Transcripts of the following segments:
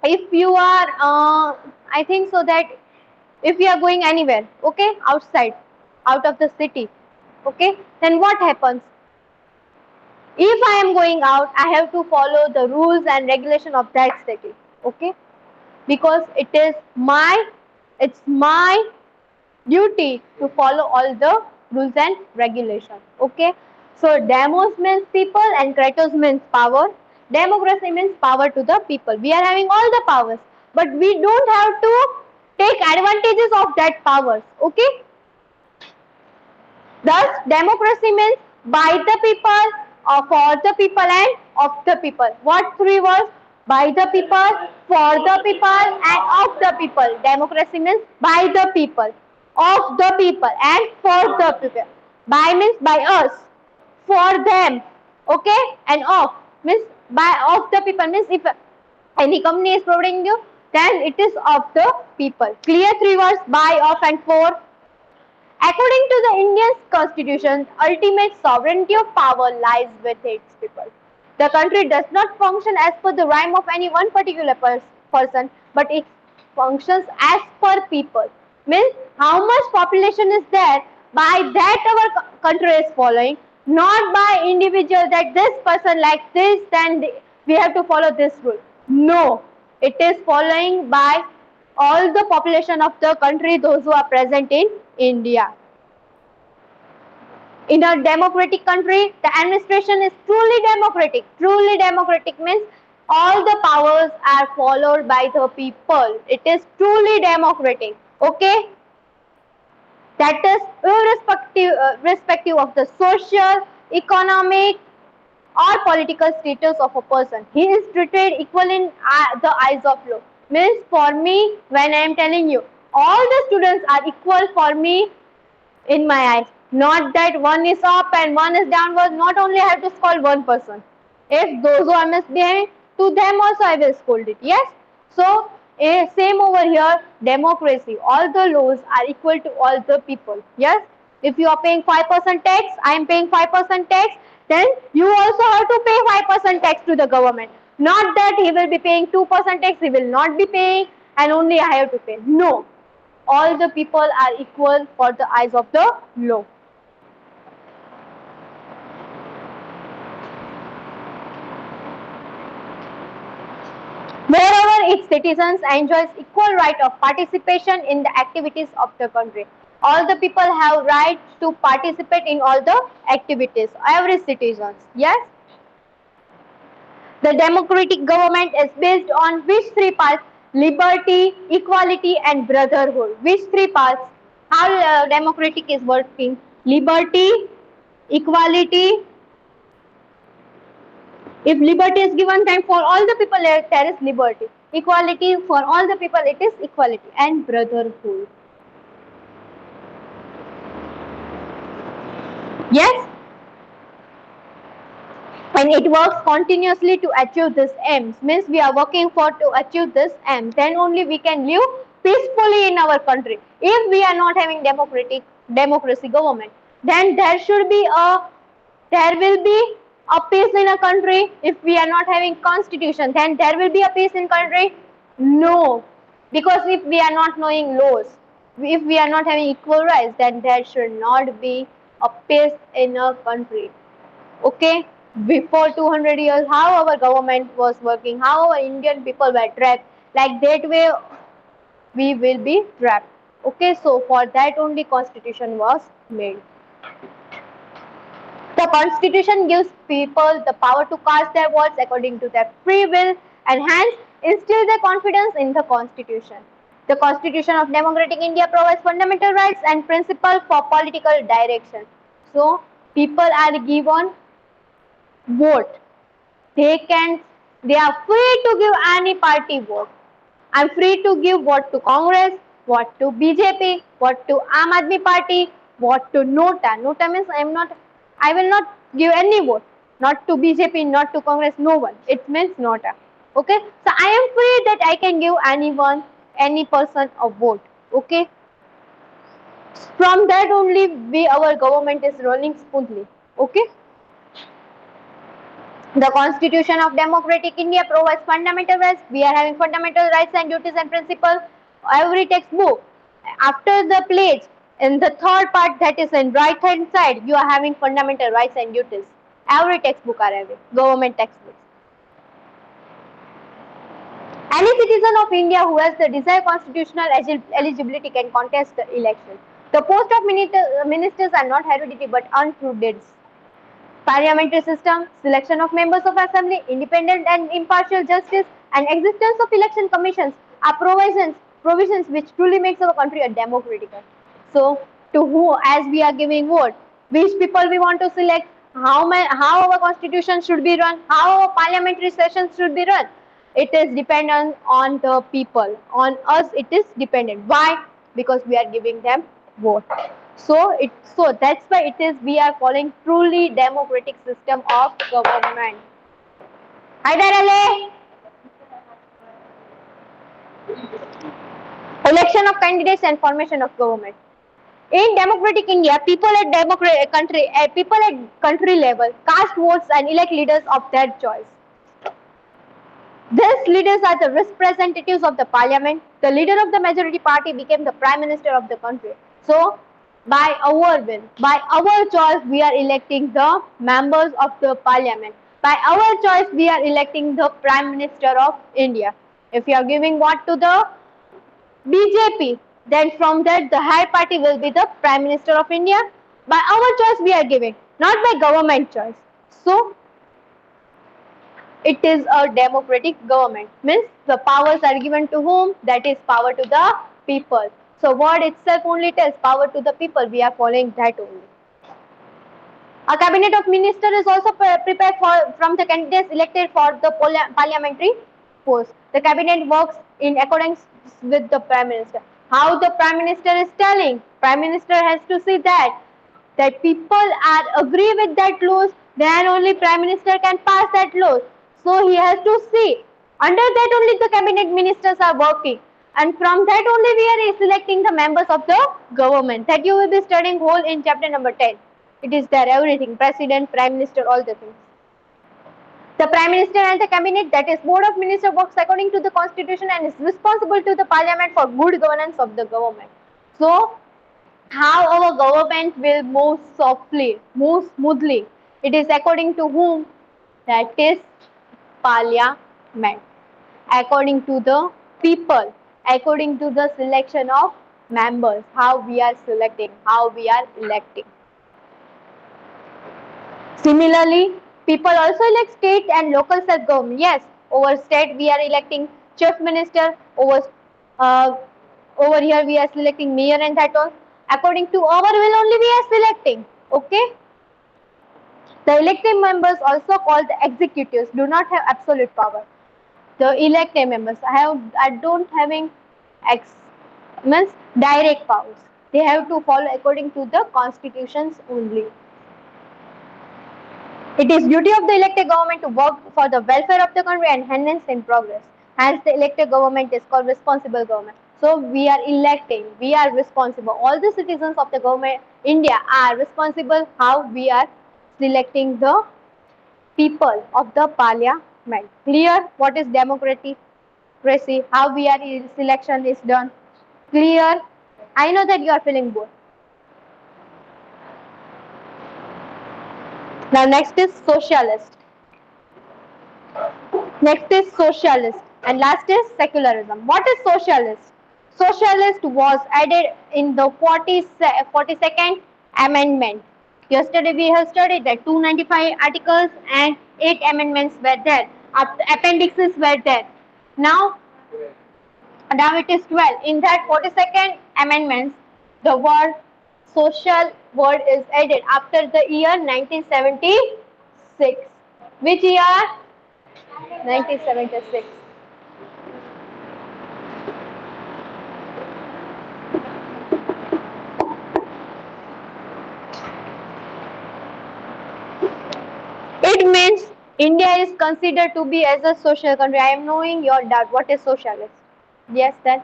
if you are I think so that if you are going anywhere, okay, outside, out of the city, okay, then what happens? If I am going out, I have to follow the rules and regulation of that city, okay, because it's my duty to follow all the rules and regulations, okay. So demos means people and kratos means power. Democracy means power to the people. We are having all the powers, but we don't have to take advantages of that powers, okay. Thus, democracy means by the people, for the people, and of the people. What three words? By the people, for the people, and of the people. Democracy means by the people, of the people, and for the people. By means by us, for them, okay, and of means by of the people means if any company is providing you, then it is of the people. Clear three words by, of, and for. According to the Indian constitution, ultimate sovereignty of power lies with its people. The country does not function as per the whim of any one particular person, but it functions as per people. Means how much population is there, by that our country is following, not by individual that this person likes this, then we have to follow this rule. No, it is following by all the population of the country, those who are present in India. In a democratic country, the administration is truly democratic. Truly democratic means all the powers are followed by the people. It is truly democratic. Okay? That is irrespective of the social, economic, or political status of a person. He is treated equal in the eyes of law. Means for me, when I am telling you, all the students are equal for me in my eyes. Not that one is up and one is downwards. Not only I have to scold one person. If those who are misbehaving, to them also I will scold it. Yes? So, same over here, democracy. All the laws are equal to all the people. Yes? If you are paying 5% tax, I am paying 5% tax, then you also have to pay 5% tax to the government. Not that he will be paying 2% tax, he will not be paying, and only I have to pay. No. All the people are equal for the eyes of the law. Moreover, its citizens enjoys equal right of participation in the activities of the country. All the people have right to participate in all the activities. Every citizen. Yes. The democratic government is based on which three parts? Liberty, equality, and brotherhood. Which three parts? How democratic is working? Liberty, equality. If liberty is given, then for all the people there is liberty. Equality, for all the people it is equality, and brotherhood. Yes? And it works continuously to achieve this aims. Means we are working for to achieve this aim. Then only we can live peacefully in our country. If we are not having democracy government, then there will be a peace in a country. If we are not having constitution, then there will be a peace in country. No, because if we are not knowing laws, if we are not having equal rights, then there should not be a peace in a country. Okay, before 200 years, how our government was working, how our Indian people were trapped, like that way we will be trapped. Okay, so for that only constitution was made. The constitution gives people the power to cast their votes according to their free will and hence instill their confidence in the constitution. The constitution of democratic India provides fundamental rights and principles for political direction. So people are given vote. They are free to give any party vote. I'm free to give vote to Congress, vote to BJP, vote to Aam Aadmi Party, vote to Nota. Nota means I will not give any vote. Not to BJP, not to Congress, no one. It means Nota. Okay? So I am free that I can give anyone, any person a vote. Okay? From that only our government is running smoothly. Okay? The Constitution of Democratic India provides fundamental rights. We are having fundamental rights and duties and principles. Every textbook. After the pledge, in the third part that is in right hand side, you are having fundamental rights and duties. Every textbook are having, government textbooks. Any citizen of India who has the desired constitutional eligibility can contest the election. The post of ministers are not hereditary but uncruded. Parliamentary system, selection of members of assembly, independent and impartial justice, and existence of election commissions are provisions which truly makes our country a democratic. So, to who, as we are giving vote, which people we want to select, how our constitution should be run, how our parliamentary sessions should be run. It is dependent on the people. On us, it is dependent. Why? Because we are giving them vote. So that's why it is we are following truly democratic system of government. Hyderale. Election of candidates and formation of government. In democratic India, people at country level cast votes and elect leaders of their choice. These leaders are the representatives of the parliament. The leader of the majority party became the prime minister of the country. So, by our will, by our choice, we are electing the members of the parliament. By our choice, we are electing the prime minister of India. If you are giving vote to the BJP, then from that the higher party will be the prime minister of India. By our choice, we are giving, not by government choice. So, it is a democratic government. Means the powers are given to whom? That is power to the people. So word itself only tells power to the people. We are following that only. A cabinet of ministers is also prepared from the candidates elected for the parliamentary post. The cabinet works in accordance with the prime minister. How the prime minister is telling? Prime minister has to see that people are agree with that laws, then only prime minister can pass that laws. So he has to see. Under that only the cabinet ministers are working. And from that only we are selecting the members of the government. That you will be studying whole in chapter number 10. It is there, everything. President, prime minister, all the things. The prime minister and the cabinet, that is board of ministers, works according to the constitution and is responsible to the parliament for good governance of the government. So, how our government will move softly, move smoothly. It is according to whom? That is parliament. According to the people, according to the selection of members, how we are selecting, how we are electing. Similarly, people also elect state and local self-government. Yes, over state we are electing chief minister, over here we are selecting mayor and that all. According to our will only we are selecting. Okay. The elected members, also called the executives, do not have absolute power. The elected members don't having means direct powers. They have to follow according to the constitutions only. It is duty of the elected government to work for the welfare of the country and enhance in progress. Hence, the elected government is called responsible government. So, we are electing, we are responsible. All the citizens of the government, India, are responsible how we are selecting the people of the parliament. Clear what is democracy, how we are selection is done. Clear? I know that you are feeling bored. Now next is socialist. Next is socialist and last is secularism. What is socialist? Socialist was added in the 42nd amendment. Yesterday we have studied that 295 articles and 8 amendments were there. Appendixes were there. Now it is 12. In that 42nd amendments, the word social word is added after the year 1976. Which year? 1976. It means India is considered to be as a social country. I am knowing your doubt. What is socialist? Yes, then.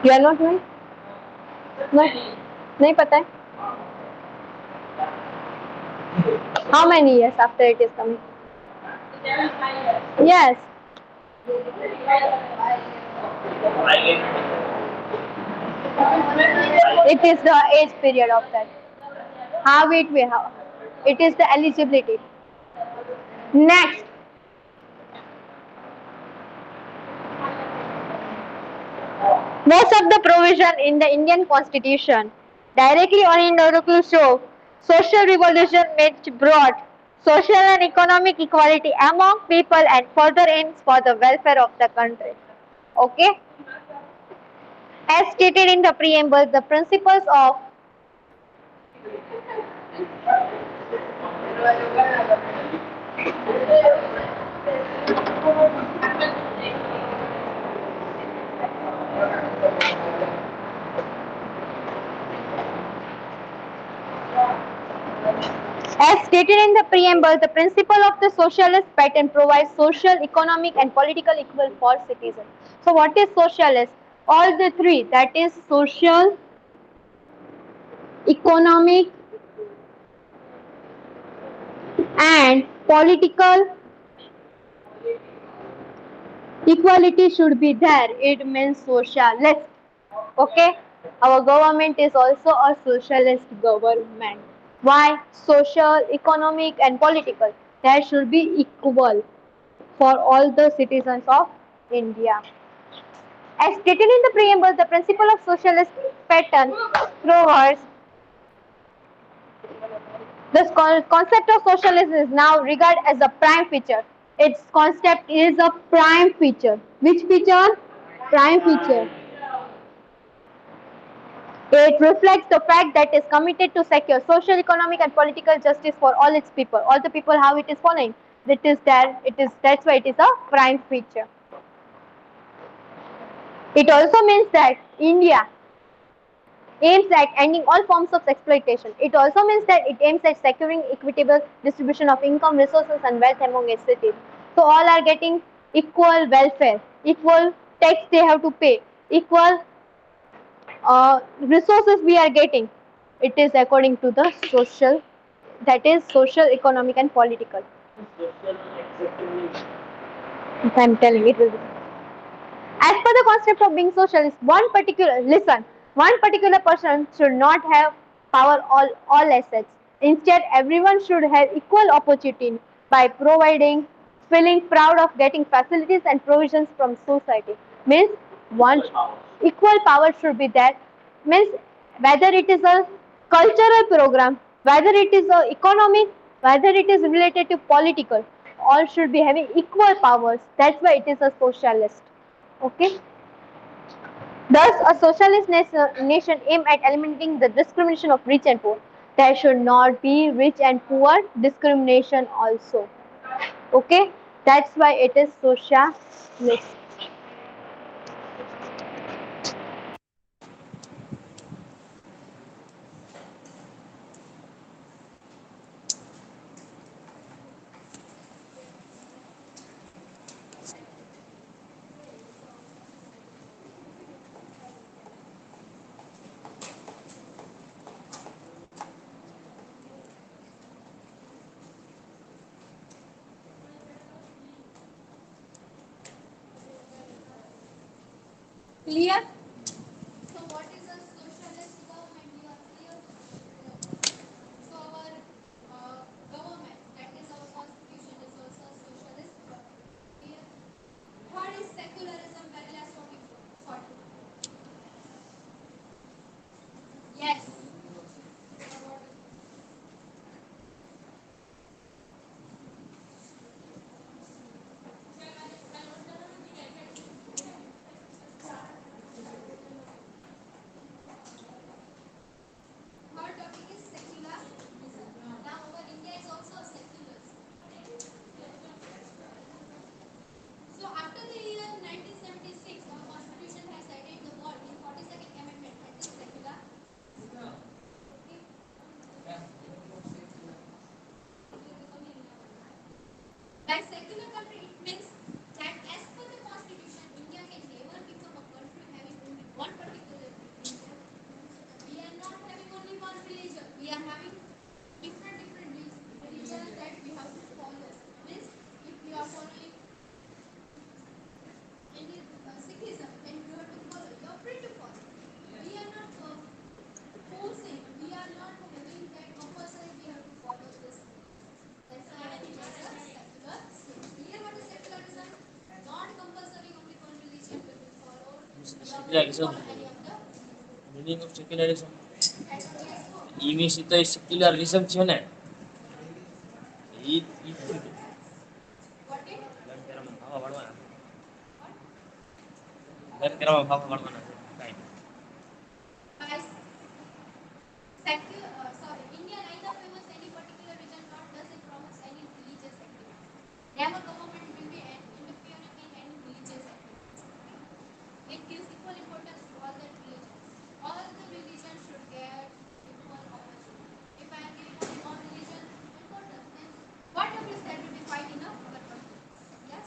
You are not knowing? नहीं, नहीं पता है. How many years after it is coming? Yes. It is the age period of that. How it will have. It is the eligibility. Next. Most of the provision in the Indian Constitution directly or indirectly show social revolution which brought social and economic equality among people and further aims for the welfare of the country. Okay? As stated in the preamble, the principles of As stated in the preamble, the principle of the socialist pattern provides social, economic, and political equal for citizens. So, what is socialist? All the three, that is social, economic, and political equality should be there. It means socialist. Okay? Our government is also a socialist government. Why? Social, economic, and political. That should be equal for all the citizens of India. As stated in the preamble, the principle of socialist pattern provides this concept of socialism is now regarded as a prime feature. Its concept is a prime feature. Which feature? Prime feature. It reflects the fact that it is committed to secure social, economic, and political justice for all its people. All the people how it is following. That is there. It is that's why it is a prime feature. It also means that India aims at ending all forms of exploitation. It also means that it aims at securing equitable distribution of income, resources, and wealth among its cities. So all are getting equal welfare, equal tax they have to pay, equal resources we are getting. It is according to the social, that is social, economic, and political. I'm telling it will be. As per the concept of being socialist, one particular person should not have power all assets. Instead, everyone should have equal opportunity by providing, feeling proud of getting facilities and provisions from society. Means one equal power should be there. Means whether it is a cultural program, whether it is a economic, whether it is related to political, all should be having equal powers. That's why it is a socialist. Okay. Thus, a socialist nation aim at eliminating the discrimination of rich and poor. There should not be rich and poor discrimination also. Okay. That's why it is socialist. Clear? So what is a socialist government? You are clear? So our government, that is our constitution, is also a socialist government. Clear? What is secularism? Very last topic. Sorry. Yes. secularism. Meaning of secularism. Ini situ secularism છે ને ઈ gun તેરામાં ભાવા વાળવાના gun તેરામાં ભાવા વાળવાના કાઈ India neither favors any particular region nor does it promotes any religious activity. Never government will be interfering in any religious activity. It gives equal importance to all the religions. All the religions should get equal opportunity. If I am giving only one religion importance, then what is there will be fight in our country? Yes.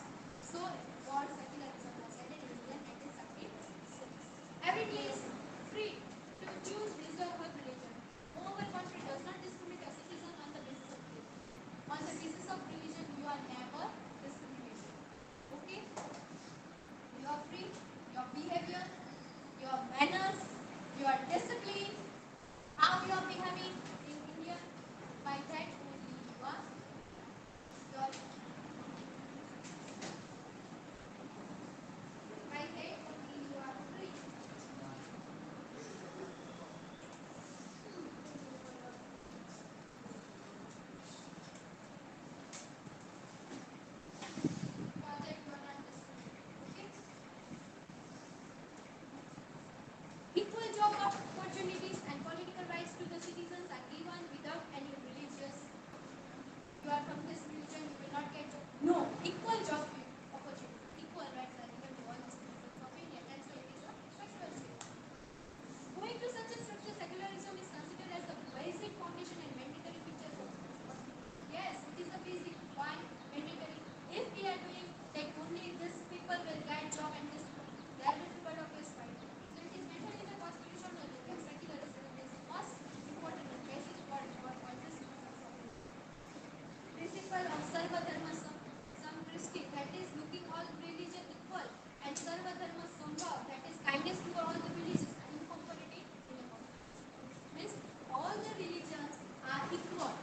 So for secularism has said in India 1976. Everybody is free to choose his or her religion. Our country does not discriminate a citizen on the basis of religion. On the basis of religion, you are never discriminated. Okay? You are free. Your behavior, your manners, your discipline, how you are behaving in India, by that only you are your by that only you are free. For that you are not discriminated. Okay? Equal job opportunities and political rights to the citizens are given without any religious. You are from this religion, you will not get job. No, equal job opportunity, equal rights are given to all the citizens of India. That's why it is a special state. Going to such a structure, secularism is considered as the basic foundation and mandatory features of yes, it is a basic. Why mandatory? If we are doing that only this people will get job and this there will be lot of this fight. So it is mentioned in the constitution that secularism is the most important and basic for all the citizens of India. Principle of Sarva Dharma Samdrishti, that is looking all religion equal, and Sarva Dharma Sambhav, that is kindness to all the religions, uniformity in a means all the religions are equal.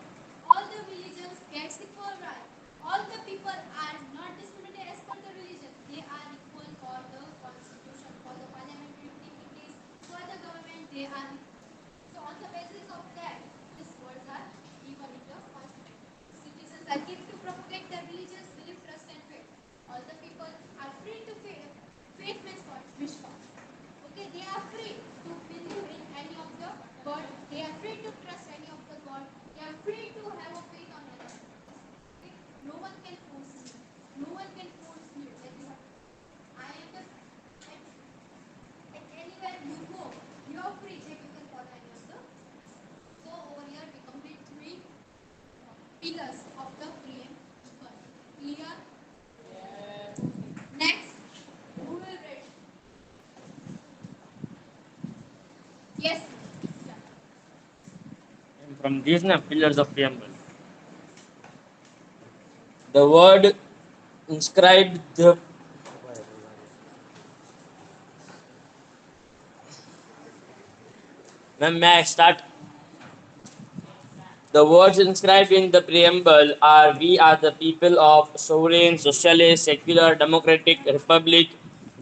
All the religions get equal right. All the people are not discriminated as per the religion. They are equal for the constitution, for the parliamentary activities, for the government. They are equal. So on the basis of that, these words are given in the constitution. Citizens are given to propagate their religious belief, trust, and faith. All the people are free to faith. Faith means what? Vishwas. Okay, they are free to believe in any of the God. They are free to trust any of the God. They are free to have a faith on any of the God. Okay? No one can force you. No one can force you that you have. I am the at anywhere you go, you are free that you can follow any of the. So over here we complete three pillars of the freedom. Clear? Next, who will read? Yes. from these pillars of preamble. The word inscribed the Ma'am, may I start? The words inscribed in the preamble are we are the people of sovereign, socialist, secular, democratic republic,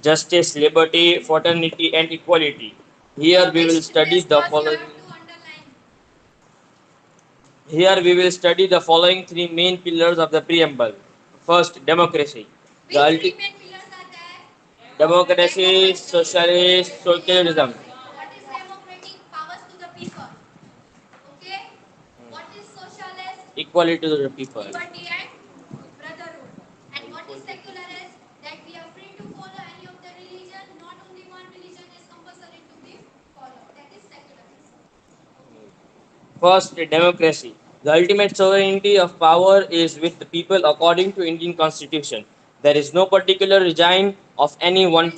justice, liberty, fraternity, and equality. Here we will study the following. Here we will study the following three main pillars of the preamble. First, democracy. Which three main pillars are there? Democracy, socialist, socialism. What is democratic? Powers to the people. Okay? What is socialist? Equality to the people. Liberty and brotherhood. And what is secularist? That we are free to follow any of the religion. Not only one religion is compulsory to be followed. That is secularism. First, democracy. The ultimate sovereignty of power is with the people according to Indian constitution. There is no particular regime of any one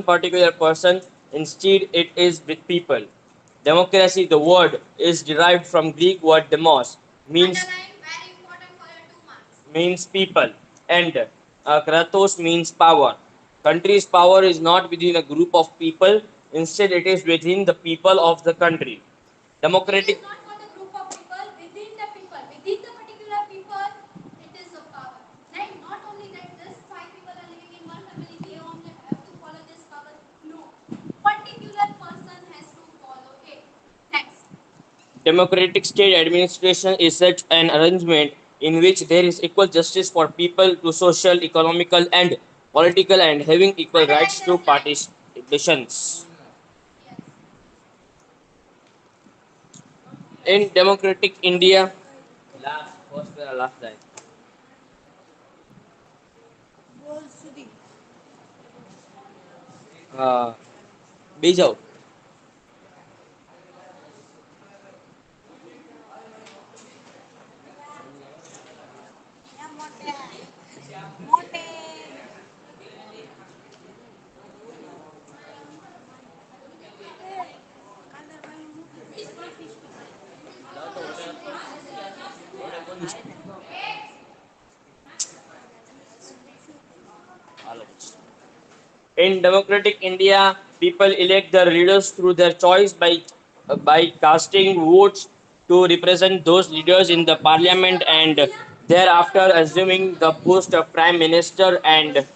particular person. Instead, it is with people. Democracy, the word, is derived from Greek word demos, means Very important for your 2 marks. means people, and kratos means power. Country's power is not within a group of people. Instead, it is within the people of the country. Democratic. It is not for the group of people, within the people. Within the particular people, it is a power. Like not only that, just 5 people are living in one family, they only Democratic state administration is such an arrangement in which there is equal justice for people to social, economical, and political, and having equal rights to participations. In democratic India, last time. Uh, Bijau. In democratic India, people elect their leaders through their choice by casting votes to represent those leaders in the parliament and thereafter assuming the post of prime minister and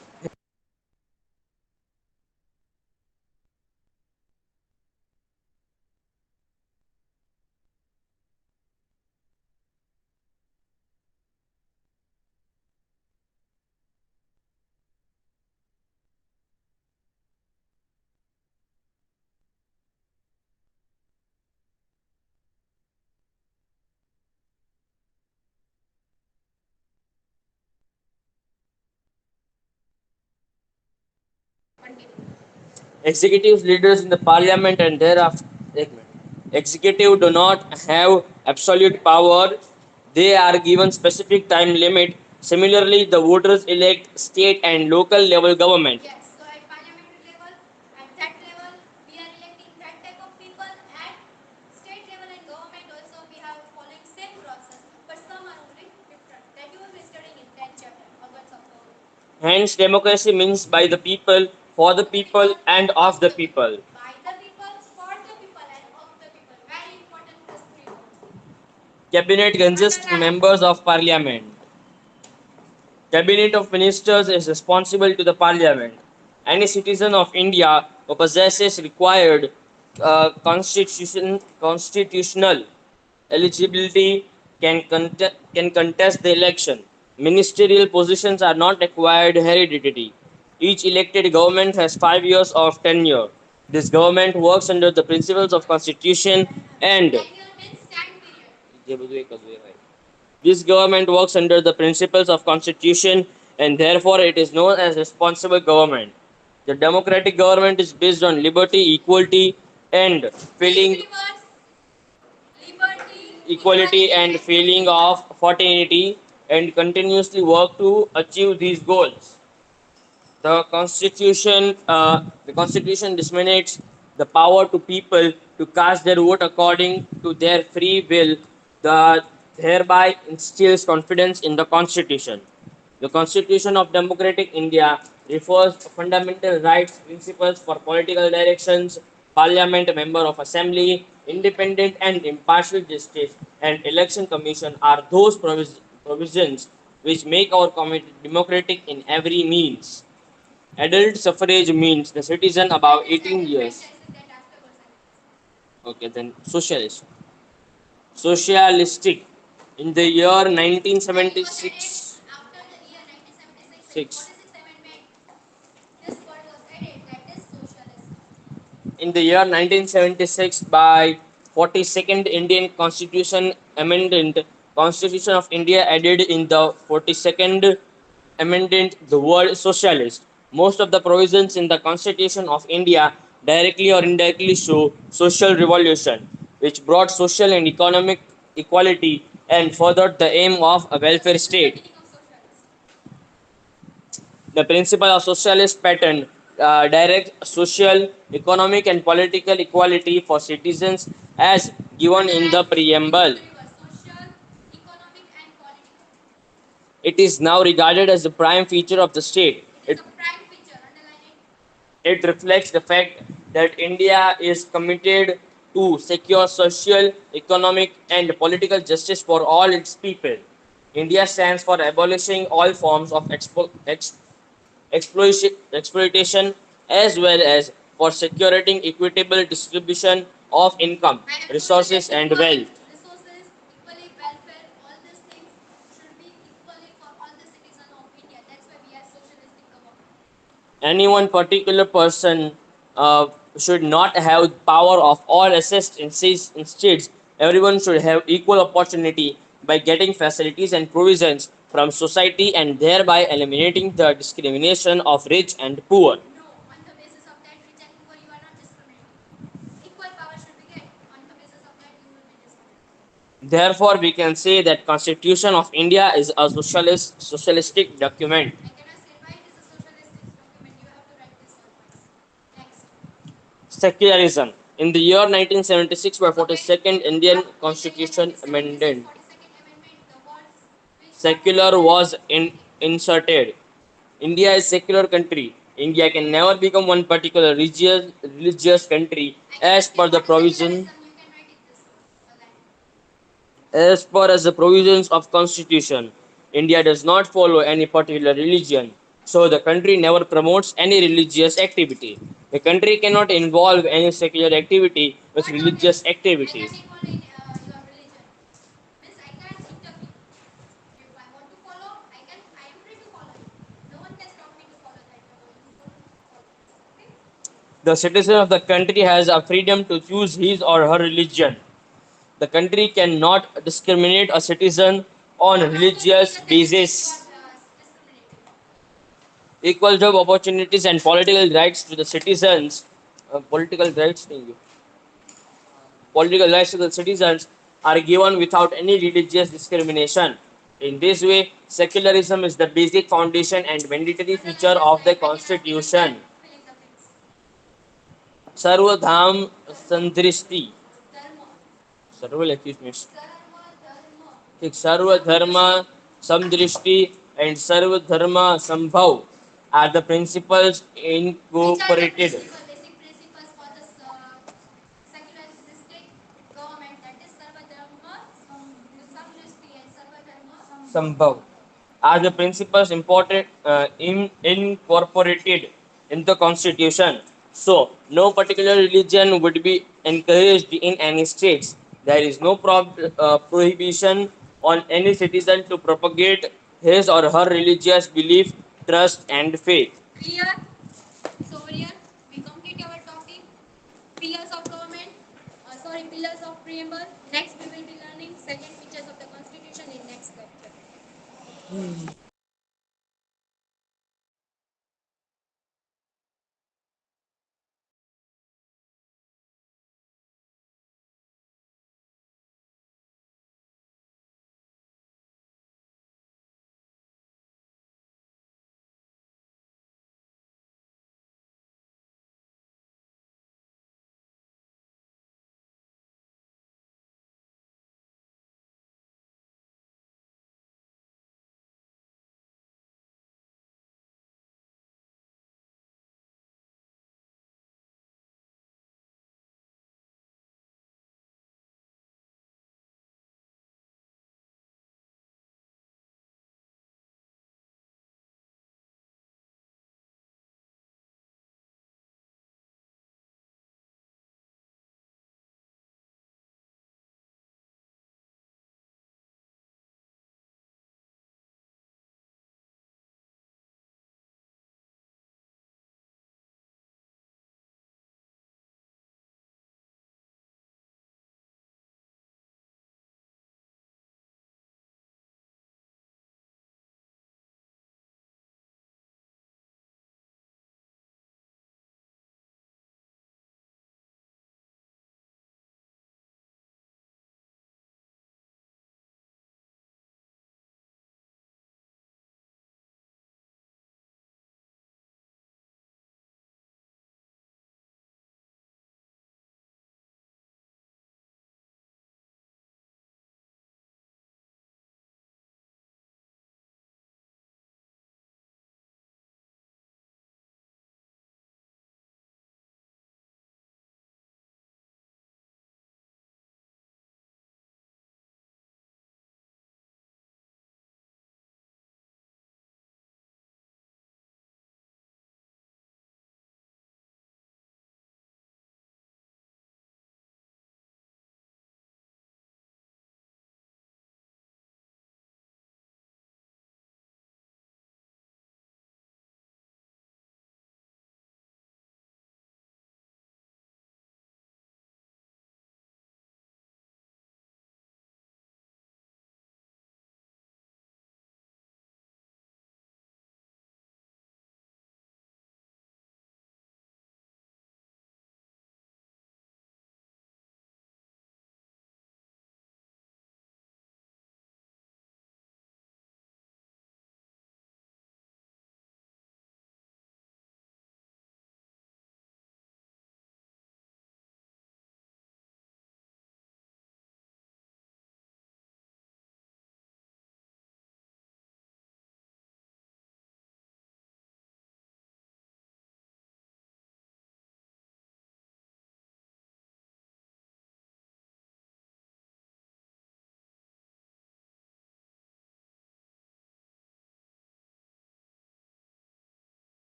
executive leaders in the parliament and thereafter executive do not have absolute power. They are given specific time limit. Similarly, the voters elect state and local level government. Hence, democracy means by the people, for the people, and of the people. Cabinet consists members of parliament. Cabinet of Ministers is responsible to the Parliament. Any citizen of India who possesses required constitutional eligibility can contest the election. Ministerial positions are not acquired hereditary. Each elected government has 5 years of tenure. This government works under the principles of constitution and this government works under the principles of constitution and therefore it is known as responsible government. The democratic government is based on liberty, and feeling equality and feeling of fraternity and continuously work to achieve these goals. The Constitution disseminates the power to people to cast their vote according to their free will. The thereby instills confidence in the Constitution. The Constitution of Democratic India refers to fundamental rights, principles for political directions, Parliament, member of Assembly, independent and impartial justice, and election commission are those provisions which make our community democratic in every means. Adult suffrage means the citizen above 18 years. Okay, then socialist. Socialistic. In the year 1976, six. In the year 1976 by 42nd Indian Constitution Amendment, Constitution of India added in the 42nd Amendment the word socialist. Most of the provisions in the Constitution of India directly or indirectly show social revolution, which brought social and economic equality and furthered the aim of a welfare state. The principle of socialist pattern direct social, economic, and political equality for citizens as given in the preamble. It is now regarded as the prime feature of the state. It reflects the fact that India is committed to secure social, economic, and political justice for all its people. India stands for abolishing all forms of exploitation as well as for securing equitable distribution of income, resources, and wealth. Any one particular person should not have power of all assets in states. Everyone should have equal opportunity by getting facilities and provisions from society and thereby eliminating the discrimination of rich and poor. No, on the basis of that, rich and poor, you are not discriminating. Equal power should be get. On the basis of that, you will be discriminating. Therefore, we can say that Constitution of India is a socialistic document. I cannot say why it is a socialistic document. You have to write this all points. Next. Secularism. In the year 1976, by Okay. 42nd Indian What? When the year Constitution 1976, amended, 42nd Amendment, the words which secular was inserted. India is secular country. India can never become one particular religious country I cannot as say per the what provision secularism. You can write it this word, a line. as per as the provisions of Constitution. India does not follow any particular religion. So the country never promotes any religious activity. The country cannot involve any secular activity with What not in? religious I can't activities. involve in your religion. Means I can't interfere. If I want to follow, I am free to follow it. No one can stop me to follow that. I want to follow, follow. Okay? The citizen of the country has a freedom to choose his or her religion. The country cannot discriminate a citizen on What are the religious second thing you are basis. discriminating? Equal job opportunities and political rights to the citizens. Political rights नहीं है. Political rights to the citizens are given without any religious discrimination. In this way, secularism is the basic foundation and mandatory Underline feature this of the line. I cannot see the chat. constitution. Fill in the blanks. Sarvadham Dharma. Sandrishti. Dharma. Sarva excuse me. Sarva dharma. ठीक सर्व धर्म समदृष्टि and सर्व धर्म संभव are the principles Which are the incorporated. principles, basic principles for the secularistic government? That is Sarva Dharma Samdrishti and Sarva Dharma संभव are the principles important incorporated in the constitution. So, no particular religion would be encouraged in any states. There is no prohibition on any citizen to propagate his or her religious belief, trust, and faith. Clear? So over here we complete our topic. Pillars of government. Pillars of preamble. Next we will be learning second features of the constitution in next lecture.